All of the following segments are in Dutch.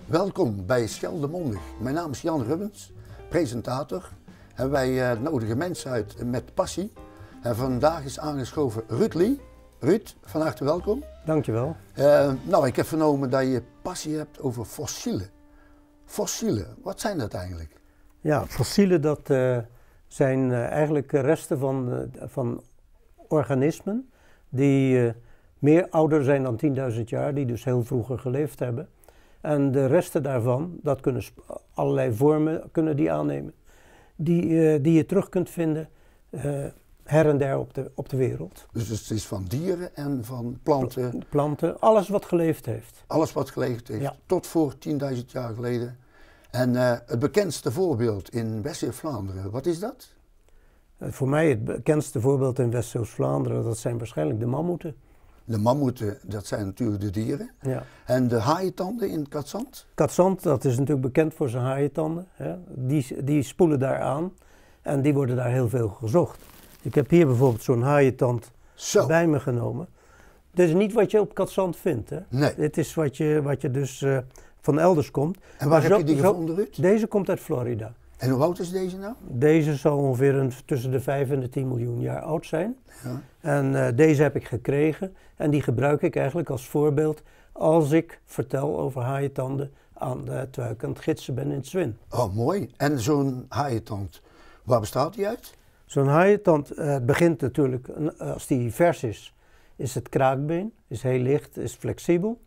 Welkom bij Scheldemondig. Mijn naam is Jan Rubbens, presentator. En wij nodigen mensen uit met passie. En vandaag is aangeschoven Ruud Lee. Ruud, van harte welkom. Dankjewel. Ik heb vernomen dat je passie hebt over fossielen. Fossielen, wat zijn dat eigenlijk? Ja, fossielen dat zijn eigenlijk resten van organismen die meer ouder zijn dan 10.000 jaar, die dus heel vroeger geleefd hebben. En de resten daarvan, dat kunnen allerlei vormen kunnen die aannemen, die je terug kunt vinden her en der op de wereld. Dus het is van dieren en van planten? Planten, alles wat geleefd heeft. Alles wat geleefd heeft, ja. Tot voor 10.000 jaar geleden. En het bekendste voorbeeld in West-Vlaanderen, wat is dat? Voor mij het bekendste voorbeeld in West-Vlaanderen, dat zijn waarschijnlijk de mammoeten. De mammoeten, dat zijn natuurlijk de dieren. Ja. En de haaientanden in Cadzand? Cadzand, dat is natuurlijk bekend voor zijn haaientanden. Hè. Die spoelen daar aan en die worden daar heel veel gezocht. Ik heb hier bijvoorbeeld zo'n haaientand bij me genomen. Dit is niet wat je op Cadzand vindt. Hè. Nee. Dit is wat je dus van elders komt. En waar heb je die gevonden, Ruud? Deze komt uit Florida. En hoe oud is deze nou? Deze zal ongeveer tussen de 5 en de 10 miljoen jaar oud zijn. Ja. En deze heb ik gekregen en die gebruik ik eigenlijk als voorbeeld als ik vertel over haaientanden terwijl ik aan het gidsen ben in het Zwin. Oh, mooi. En zo'n haaientand, waar bestaat die uit? Zo'n haaientand, het begint natuurlijk, als die vers is het kraakbeen, is heel licht, is flexibel.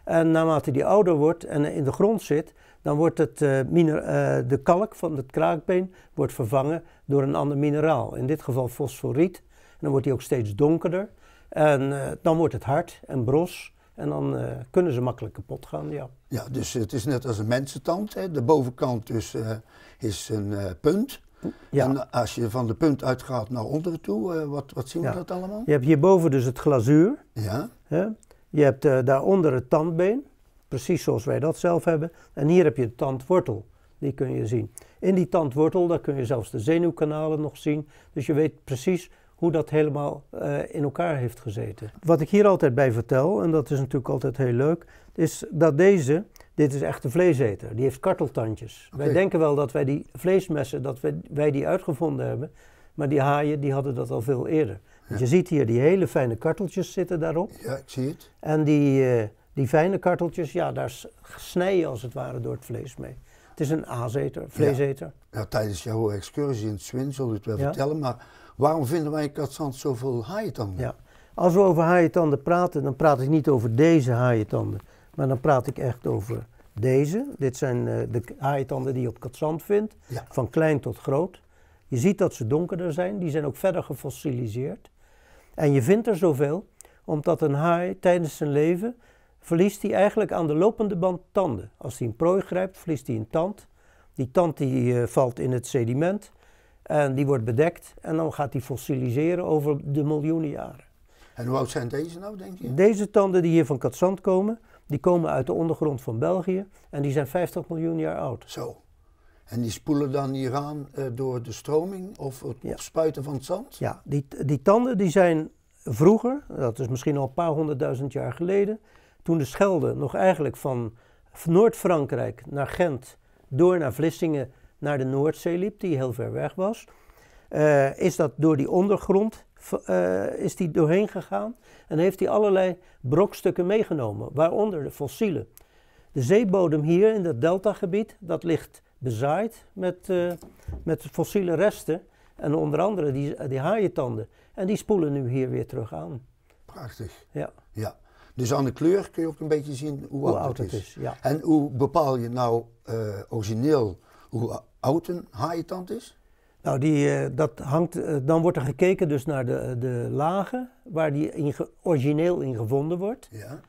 En naarmate die ouder wordt en in de grond zit, dan wordt de kalk van het kraakbeen wordt vervangen door een ander mineraal. In dit geval fosforiet. En dan wordt die ook steeds donkerder. En dan wordt het hard en bros. En dan kunnen ze makkelijk kapot gaan, ja. Ja, dus het is net als een mensentand. Hè. De bovenkant dus, is een punt. Ja. En als je van de punt uitgaat naar onderen toe, wat zien we dat allemaal? Je hebt hierboven dus het glazuur. Ja. Hè? Je hebt daaronder het tandbeen. Precies zoals wij dat zelf hebben. En hier heb je de tandwortel. Die kun je zien. In die tandwortel, daar kun je zelfs de zenuwkanalen nog zien. Dus je weet precies hoe dat helemaal in elkaar heeft gezeten. Wat ik hier altijd bij vertel, en dat is natuurlijk altijd heel leuk, is dat dit is echt een vleeseter. Die heeft karteltandjes. Okay. Wij denken wel dat wij die vleesmessen, dat wij die uitgevonden hebben. Maar die haaien, die hadden dat al veel eerder. Ja. Dus je ziet hier die hele fijne karteltjes zitten daarop. Ja, ik zie het. En die fijne karteltjes, ja, daar snij je als het ware door het vlees mee. Het is een aaseter, vleeseter. Ja, tijdens jouw excursie in het Zwin zul je het wel vertellen, maar waarom vinden wij in Cadzand zoveel haaientanden? Ja. Als we over haaientanden praten, dan praat ik niet over deze haaientanden, maar dan praat ik echt over deze. Dit zijn de haaientanden die je op Cadzand vindt, van klein tot groot. Je ziet dat ze donkerder zijn, die zijn ook verder gefossiliseerd. En je vindt er zoveel, omdat een haai tijdens zijn leven verliest hij eigenlijk aan de lopende band tanden. Als hij een prooi grijpt, verliest hij een tand. Die tand valt in het sediment en die wordt bedekt en dan gaat hij fossiliseren over de miljoenen jaren. En hoe oud zijn deze nou, denk je? Deze tanden die hier van Cadzand komen, die komen uit de ondergrond van België en die zijn 50 miljoen jaar oud. Zo. En die spoelen dan hier aan door de stroming of het opspuiten van het zand? Ja, die tanden die zijn vroeger, dat is misschien al een paar 100.000 jaar geleden, toen de Schelde nog eigenlijk van Noord-Frankrijk naar Gent door naar Vlissingen naar de Noordzee liep, die heel ver weg was, is dat door die ondergrond is die doorheen gegaan en heeft hij allerlei brokstukken meegenomen, waaronder de fossielen. De zeebodem hier in dat deltagebied, dat ligt bezaaid met fossiele resten en onder andere die haaientanden. En die spoelen nu hier weer terug aan. Prachtig. Ja. Ja. Dus aan de kleur kun je ook een beetje zien hoe oud het is. Ja. En hoe bepaal je nou origineel hoe oud een haaientand is? Nou, dat hangt, dan wordt er gekeken dus naar de lagen waar die origineel in gevonden wordt. Ja.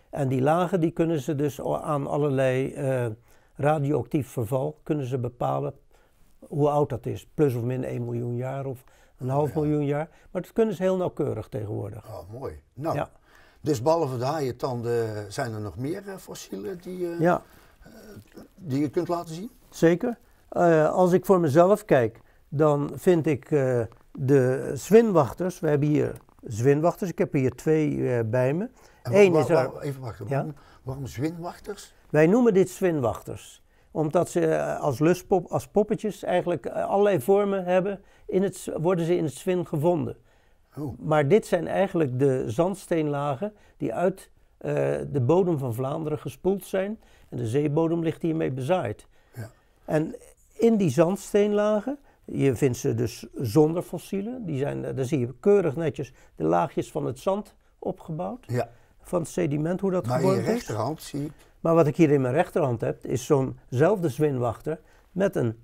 En die lagen die kunnen ze dus aan allerlei radioactief verval kunnen ze bepalen hoe oud dat is. Plus of min 1 miljoen jaar of een half miljoen jaar. Maar dat kunnen ze heel nauwkeurig tegenwoordig. Oh, mooi. Nou, dus behalve de haaientanden zijn er nog meer fossielen die je kunt laten zien? Zeker. Als ik voor mezelf kijk, dan vind ik de zwinwachters. We hebben hier zwinwachters. Ik heb hier 2 bij me. Even wachten. Waarom zwinwachters? Wij noemen dit zwinwachters, omdat ze als poppetjes eigenlijk allerlei vormen hebben, worden ze in het zwin gevonden. Oh. Maar dit zijn eigenlijk de zandsteenlagen die uit de bodem van Vlaanderen gespoeld zijn. En de zeebodem ligt hiermee bezaaid. Ja. En in die zandsteenlagen, je vindt ze dus zonder fossielen. Daar zie je keurig netjes de laagjes van het zand opgebouwd. Ja. Van het sediment, hoe dat Maar gevormd in is. je rechterhand zie ik... Maar wat ik hier in mijn rechterhand heb, is zo'nzelfde zwinwachter met een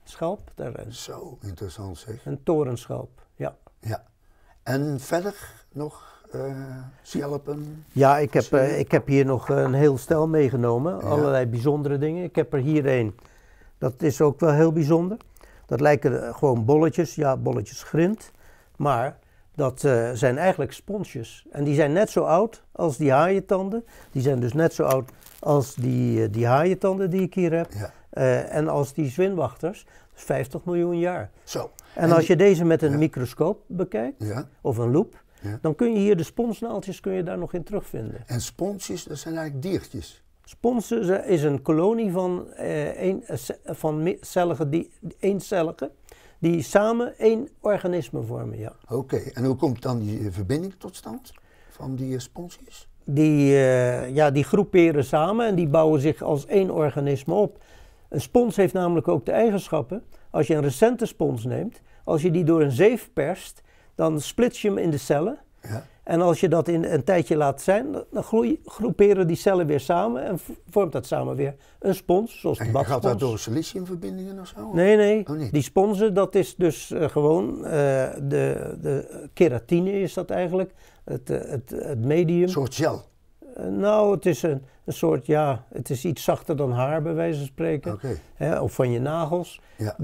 schelp daarin. Zo, interessant zeg. Een torenschelp, ja. Ja. En verder nog schelpen? Ja, ik heb hier nog een heel stel meegenomen. Ja. Allerlei bijzondere dingen. Ik heb er hier een, dat is ook wel heel bijzonder. Dat lijken gewoon bolletjes, ja, bolletjes grind. Maar dat zijn eigenlijk sponsjes. En die zijn net zo oud als die haaientanden. Die zijn dus net zo oud als die haaientanden die ik hier heb. Ja. En als die zwinwachters. Dus 50 miljoen jaar. Zo. En als je deze met een microscoop bekijkt, of een loep, dan kun je hier de sponsnaaltjes daar nog in terugvinden. En sponsjes, dat zijn eigenlijk diertjes? Sponsen is een kolonie van eencelligen die samen één organisme vormen, ja. Oké, en hoe komt dan die verbinding tot stand van die sponsjes? Die groeperen samen en die bouwen zich als één organisme op. Een spons heeft namelijk ook de eigenschappen, als je een recente spons neemt, als je die door een zeef perst, dan splits je hem in de cellen. Ja. En als je dat in een tijdje laat zijn, dan groeperen die cellen weer samen en vormt dat samen weer een spons, zoals de badspons. Gaat dat door siliciumverbindingen of zo? Nee. Oh, niet. Die sponsen, dat is dus gewoon de keratine is dat eigenlijk, het medium. Een soort gel? Nou, het is een soort, ja, het is iets zachter dan haar, bij wijze van spreken. Okay. Of van je nagels. Ja.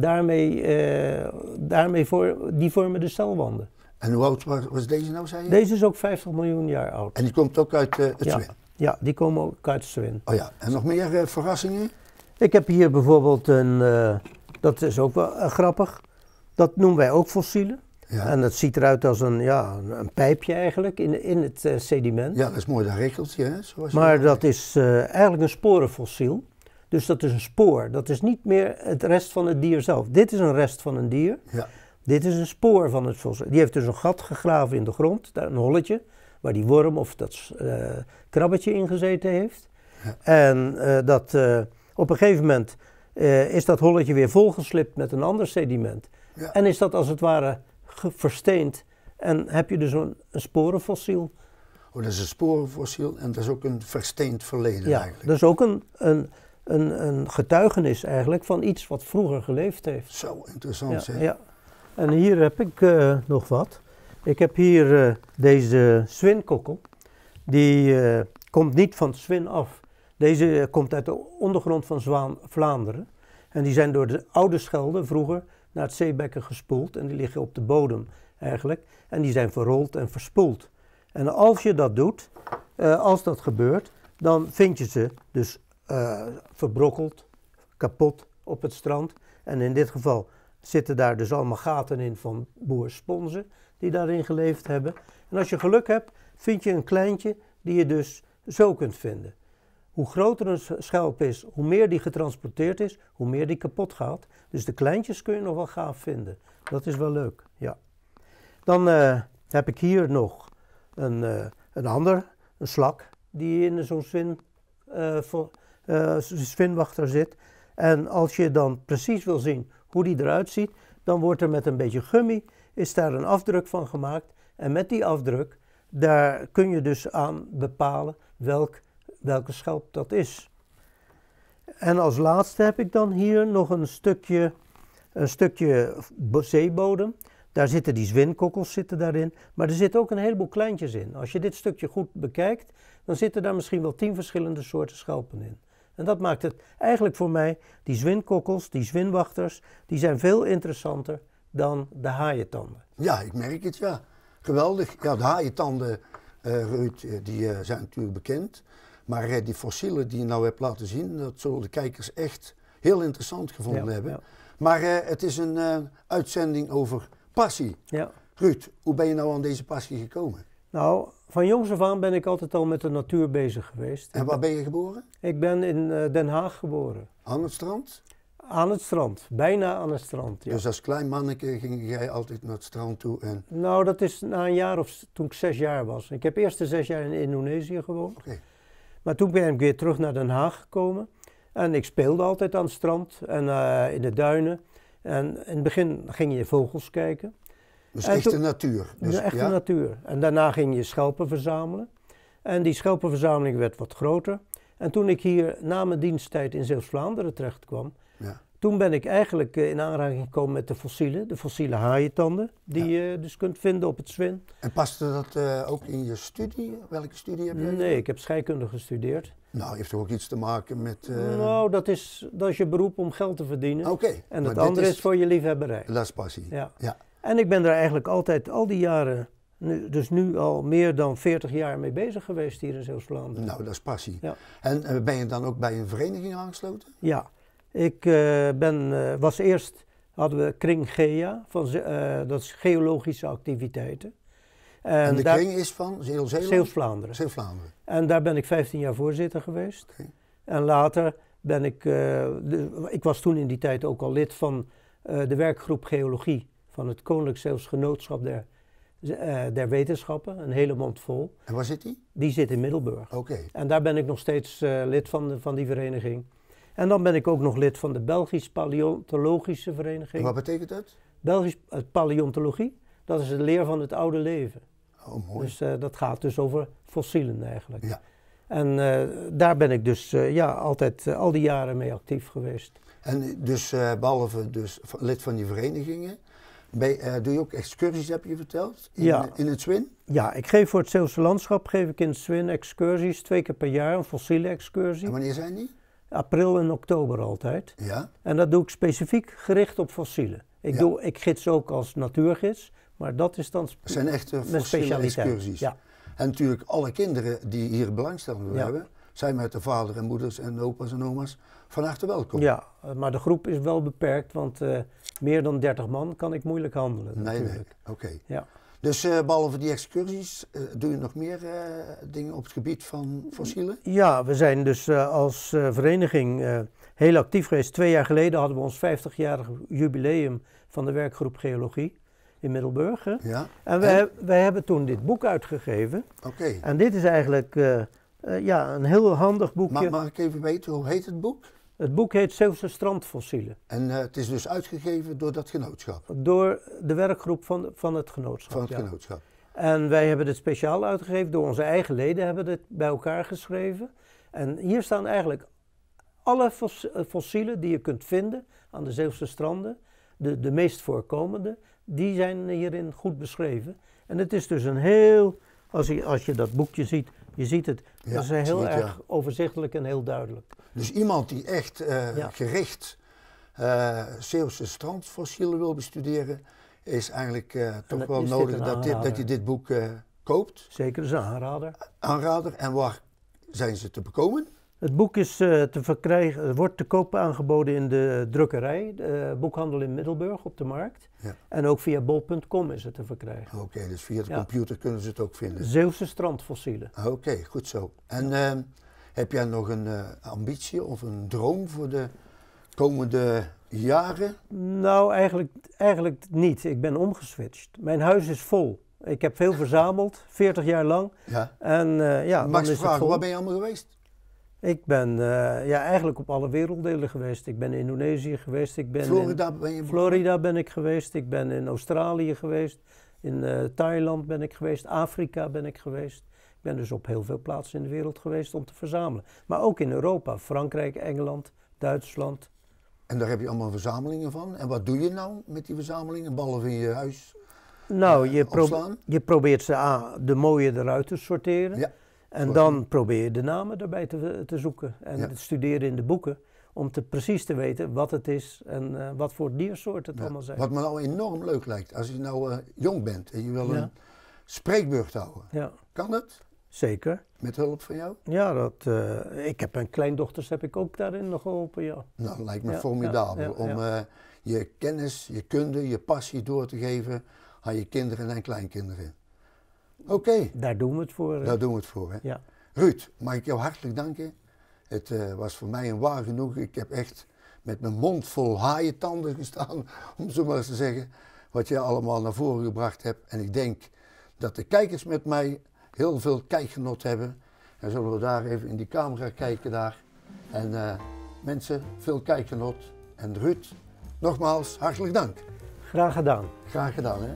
Die vormen de celwanden. En hoe oud was deze nou, zei je? Deze is ook 50 miljoen jaar oud. En die komt ook uit het zwin? Ja, die komen ook uit het zwin. Oh ja, en nog meer verrassingen? Ik heb hier bijvoorbeeld dat is ook wel grappig, dat noemen wij ook fossielen. Ja. En dat ziet eruit als een pijpje eigenlijk in het sediment. Ja, dat is mooi, dat regeltje. Hè? Maar dat is eigenlijk een sporenfossiel. Dus dat is een spoor. Dat is niet meer het rest van het dier zelf. Dit is een rest van een dier. Ja. Dit is een spoor van het fossiel. Die heeft dus een gat gegraven in de grond, daar een holletje, waar die worm of dat krabbetje in gezeten heeft. Ja. En op een gegeven moment is dat holletje weer volgeslipt met een ander sediment. Ja. En is dat als het ware versteend en heb je dus een sporenfossiel. Oh, dat is een sporenfossiel en dat is ook een versteend verleden eigenlijk. Ja, dat is ook een getuigenis eigenlijk van iets wat vroeger geleefd heeft. Zo interessant zeg. Ja. En hier heb ik nog wat. Ik heb hier deze zwinkokkel. Die komt niet van het zwin af. Deze komt uit de ondergrond van Vlaanderen. En die zijn door de oude Schelde vroeger naar het zeebekken gespoeld. En die liggen op de bodem eigenlijk. En die zijn verrold en verspoeld. En als je dat doet, als dat gebeurt, dan vind je ze dus verbrokkeld, kapot op het strand. En in dit geval zitten daar dus allemaal gaten in van boersponsen die daarin geleefd hebben. En als je geluk hebt, vind je een kleintje die je dus zo kunt vinden. Hoe groter een schelp is, hoe meer die getransporteerd is, hoe meer die kapot gaat. Dus de kleintjes kun je nog wel gaaf vinden. Dat is wel leuk, ja. Dan heb ik hier nog een slak die in zo'n zwinwachter zit. En als je dan precies wil zien hoe die eruit ziet, dan wordt er met een beetje gummi, is daar een afdruk van gemaakt. En met die afdruk, daar kun je dus aan bepalen welke schelp dat is. En als laatste heb ik dan hier nog een stukje zeebodem. Daar zitten die zwinkokkels daarin, maar er zitten ook een heleboel kleintjes in. Als je dit stukje goed bekijkt, dan zitten daar misschien wel 10 verschillende soorten schelpen in. En dat maakt het eigenlijk voor mij, die zwinkokkels, die zwinwachters, die zijn veel interessanter dan de haaientanden. Ja, ik merk het, ja. Geweldig. Ja, de haaientanden, Ruud, die zijn natuurlijk bekend. Maar die fossielen die je nou hebt laten zien, dat zullen de kijkers echt heel interessant gevonden hebben. Ja. Maar het is een uitzending over passie. Ja. Ruud, hoe ben je nou aan deze passie gekomen? Nou, van jongs af aan ben ik altijd al met de natuur bezig geweest. En waar ben je geboren? Ik ben in Den Haag geboren. Aan het strand? Aan het strand, bijna aan het strand. Ja. Dus als klein manneke ging jij altijd naar het strand toe en... Nou, dat is na een jaar of toen ik 6 jaar was. Ik heb eerst de 6 jaar in Indonesië gewoond. Oké. Maar toen ben ik weer terug naar Den Haag gekomen. En ik speelde altijd aan het strand en in de duinen. En in het begin ging je vogels kijken. Dus En echte natuur. Dus, De echte ja? natuur. En daarna ging je schelpen verzamelen. En die schelpenverzameling werd wat groter. En toen ik hier na mijn diensttijd in Zeeuws-Vlaanderen terecht kwam, Ja. toen ben ik eigenlijk in aanraking gekomen met de fossiele haaientanden, die je dus kunt vinden op het Zwin. En paste dat ook in je studie? Welke studie heb jij gedaan? Nee, ik heb scheikunde gestudeerd. Nou, heeft toch ook iets te maken met... Nou, dat is je beroep om geld te verdienen. Oké. En maar het dit andere is voor je liefhebberij. Dat is passie. Ja. Ja. En ik ben daar eigenlijk altijd al die jaren, dus nu al meer dan 40 jaar mee bezig geweest hier in Zeeuws-Vlaanderen. Nou, dat is passie. Ja. En ben je dan ook bij een vereniging aangesloten? Ja, ik was eerst, hadden we Kring GEA, dat is geologische activiteiten. En de kring is van Zeeuws-Zeeland? Zeeuws-Vlaanderen. Zeeuws-Vlaanderen. En daar ben ik 15 jaar voorzitter geweest. Oké. En later ben ik, ik was toen in die tijd ook al lid van de werkgroep Geologie van het Koninklijk Zeeuws Genootschap der Wetenschappen, een hele mond vol. En waar zit die? Die zit in Middelburg. Oké. En daar ben ik nog steeds lid van die vereniging. En dan ben ik ook nog lid van de Belgisch Paleontologische En Vereniging. wat betekent dat? Paleontologie, dat is de leer van het oude leven. Oh, mooi. Dus dat gaat dus over fossielen eigenlijk. Ja. En daar ben ik dus altijd al die jaren mee actief geweest. En dus behalve dus lid van die verenigingen, doe je ook excursies, heb je verteld? In het Zwin? Ja, ik geef voor het Zeeuwse landschap geef ik in het Zwin excursies 2 keer per jaar, een fossiele excursie. En wanneer zijn die? April en oktober altijd. Ja. En dat doe ik specifiek gericht op fossielen. Ik gids ook als natuurgids, maar dat is dan Dat zijn echte mijn fossiele specialiteit. excursies. Ja. En natuurlijk alle kinderen die hier belangstelling voor Ja. hebben, zijn met de vader en moeders en opa's en oma's van harte welkom. Ja, maar de groep is wel beperkt, want meer dan 30 man kan ik moeilijk handelen natuurlijk. Nee. Oké. Ja. Dus behalve die excursies, doe je nog meer dingen op het gebied van fossielen? Ja, we zijn dus als vereniging heel actief geweest. 2 jaar geleden hadden we ons 50-jarig jubileum van de werkgroep Geologie in Middelburg. Hè? Ja. En wij hebben toen dit boek uitgegeven. Oké. En dit is eigenlijk een heel handig boekje. Mag ik even weten, hoe heet het boek? Het boek heet Zeeuwse strandfossielen. En het is dus uitgegeven door dat genootschap, Door de werkgroep van het genootschap. van het ja. genootschap. En wij hebben dit speciaal uitgegeven, door onze eigen leden hebben dit bij elkaar geschreven. En hier staan eigenlijk alle fossielen die je kunt vinden aan de Zeeuwse stranden, de meest voorkomende, die zijn hierin goed beschreven. En het is dus een heel, als je dat boekje ziet, je ziet het, Ja, dat is ik zie heel het, erg overzichtelijk en heel duidelijk. Dus iemand die echt gericht Zeeuwse strandfossielen wil bestuderen, is eigenlijk toch dat wel is dit nodig een dat aanrader. je dit boek koopt. Zeker, dat is een aanrader. Aanrader. En waar zijn ze te bekomen? Het boek is te verkrijgen, het wordt te koop aangeboden in de drukkerij, de boekhandel in Middelburg op de markt. Ja. En ook via bol.com is het te verkrijgen. Oké, dus via de Ja. computer kunnen ze het ook vinden. Zeeuwse strandfossielen. Oké, goed zo. En heb jij nog een ambitie of een droom voor de komende jaren? Nou, eigenlijk niet. Ik ben omgeswitcht. Mijn huis is vol. Ik heb veel verzameld, 40 jaar lang. Ja. En Mag dan ik is het vragen, vol. waar ben je allemaal geweest? Ik ben eigenlijk op alle werelddelen geweest. Ik ben in Indonesië geweest. Ik ben Florida ben je in Florida ben ik geweest. Ik ben in Australië geweest. In Thailand ben ik geweest. Afrika ben ik geweest. Ik ben dus op heel veel plaatsen in de wereld geweest om te verzamelen. Maar ook in Europa. Frankrijk, Engeland, Duitsland. En daar heb je allemaal verzamelingen van. En wat doe je nou met die verzamelingen, behalve in je huis Nou, opslaan? je probeert de mooie eruit te sorteren. Ja. En dan probeer je de namen erbij te zoeken. En te studeren in de boeken. Om precies te weten wat het is en wat voor diersoorten het allemaal zijn. Wat me nou enorm leuk lijkt, als je nou jong bent en je wil Ja. een spreekbeurt houden. Ja, Kan dat? zeker. Met hulp van jou? Ja, ik heb mijn kleindochters heb ik ook daarin nog geholpen, ja. Nou, dat lijkt me Ja, formidabel ja, om je kennis, je kunde, je passie door te geven aan je kinderen en kleinkinderen. Oké. Daar doen we het voor. Daar doen we het voor. Hè? Ja. Ruud, mag ik jou hartelijk danken. Het was voor mij een waar genoegen. Ik heb echt met mijn mond vol haaientanden gestaan, om zo maar eens te zeggen, wat je allemaal naar voren gebracht hebt. En ik denk dat de kijkers met mij heel veel kijkgenot hebben. En zullen we daar even in die camera kijken daar. En mensen, veel kijkgenot. En Ruud, nogmaals, hartelijk dank. Graag gedaan. Graag gedaan, hè.